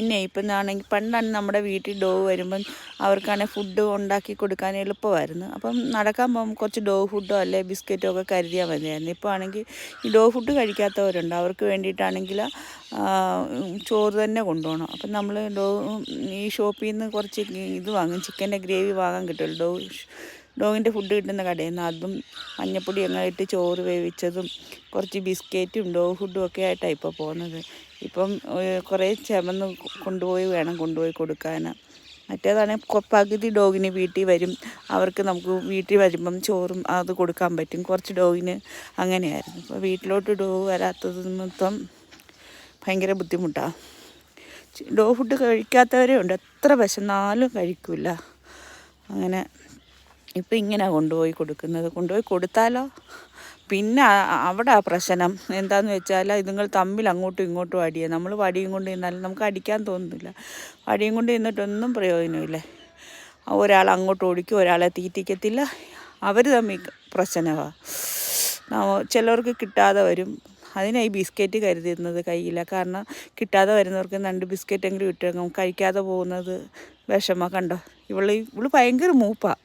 പിന്നെ ഇപ്പം ആണെങ്കിൽ പണ്ടാണ് നമ്മുടെ വീട്ടിൽ ഡോഗ് വരുമ്പം അവർക്കാണെങ്കിൽ ഫുഡ് ഉണ്ടാക്കി കൊടുക്കാൻ എളുപ്പമായിരുന്നു. അപ്പം നടക്കാൻ പോകുമ്പോൾ കുറച്ച് ഡോഗ് ഫുഡോ അല്ലെ ബിസ്ക്കറ്റോ ഒക്കെ കരുതിയാൽ മതിയായിരുന്നു. ഇപ്പോൾ ആണെങ്കിൽ ഈ ഡോഗ് ഫുഡ് കഴിക്കാത്തവരുണ്ട്. അവർക്ക് വേണ്ടിയിട്ടാണെങ്കിൽ ചോറ് തന്നെ കൊണ്ടുപോകണം. അപ്പം നമ്മൾ ഈ ഷോപ്പിൽ നിന്ന് കുറച്ച് ഇത് വാങ്ങും, ചിക്കൻ്റെ ഗ്രേവി വാങ്ങാൻ കിട്ടുമല്ലോ, ഡോഗിൻ്റെ ഫുഡ് കിട്ടുന്ന കടയിൽ നിന്ന്. അതും മഞ്ഞപ്പൊടി അങ്ങനെ ഇട്ട് ചോറ് വേവിച്ചതും കുറച്ച് ബിസ്ക്കറ്റും ഡോഗ് ഫുഡും ഒക്കെ ആയിട്ടാണ് ഇപ്പോൾ പോകുന്നത്. ഇപ്പം കുറേ ചുമന്ന് കൊണ്ടുപോയി കൊടുക്കാൻ. മറ്റേതാണെങ്കിൽ പകുതി ഡോഗിന് വീട്ടിൽ വരും, അവർക്ക് നമുക്ക് വീട്ടിൽ വരുമ്പം ചോറും അത് കൊടുക്കാൻ പറ്റും. കുറച്ച് ഡോഗിന് അങ്ങനെയായിരുന്നു. ഇപ്പോൾ വീട്ടിലോട്ട് ഡോഗ് വരാത്തത് മൊത്തം ഭയങ്കര ബുദ്ധിമുട്ടാണ്. ഡോഗ് ഫുഡ് കഴിക്കാത്തവരേ ഉണ്ട്, എത്ര വിശന്നാലും കഴിക്കില്ല. അങ്ങനെ ഇപ്പം ഇങ്ങനെയാണ് കൊണ്ടുപോയി കൊടുത്താലോ പിന്നെ അവിടെ ആ പ്രശ്നം എന്താണെന്ന് വെച്ചാൽ ഇതുങ്ങൾ തമ്മിൽ അങ്ങോട്ടും ഇങ്ങോട്ടും അടിയാണ്. നമ്മൾ വടിയും കൊണ്ട് നിന്നാലും നമുക്ക് അടിക്കാൻ തോന്നുന്നില്ല. വടിയും കൊണ്ട് നിന്നിട്ടൊന്നും പ്രയോജനമില്ല. ഒരാൾ അങ്ങോട്ട് ഓടിക്കും, ഒരാളെ തീറ്റിക്കത്തില്ല, അവർ തമ്മിൽ പ്രശ്നമാണ്. ചിലവർക്ക് കിട്ടാതെ വരും. അതിനായി ബിസ്ക്കറ്റ് കരുതുന്നത് കയ്യില്ല. കാരണം കിട്ടാതെ വരുന്നവർക്ക് 2 ബിസ്ക്കറ്റെങ്കിലും ഇട്ടേക്കും. കഴിക്കാതെ പോകുന്നത് വിഷമമാണ്. കണ്ടോ, ഇവള് ഭയങ്കര മൂപ്പാണ്.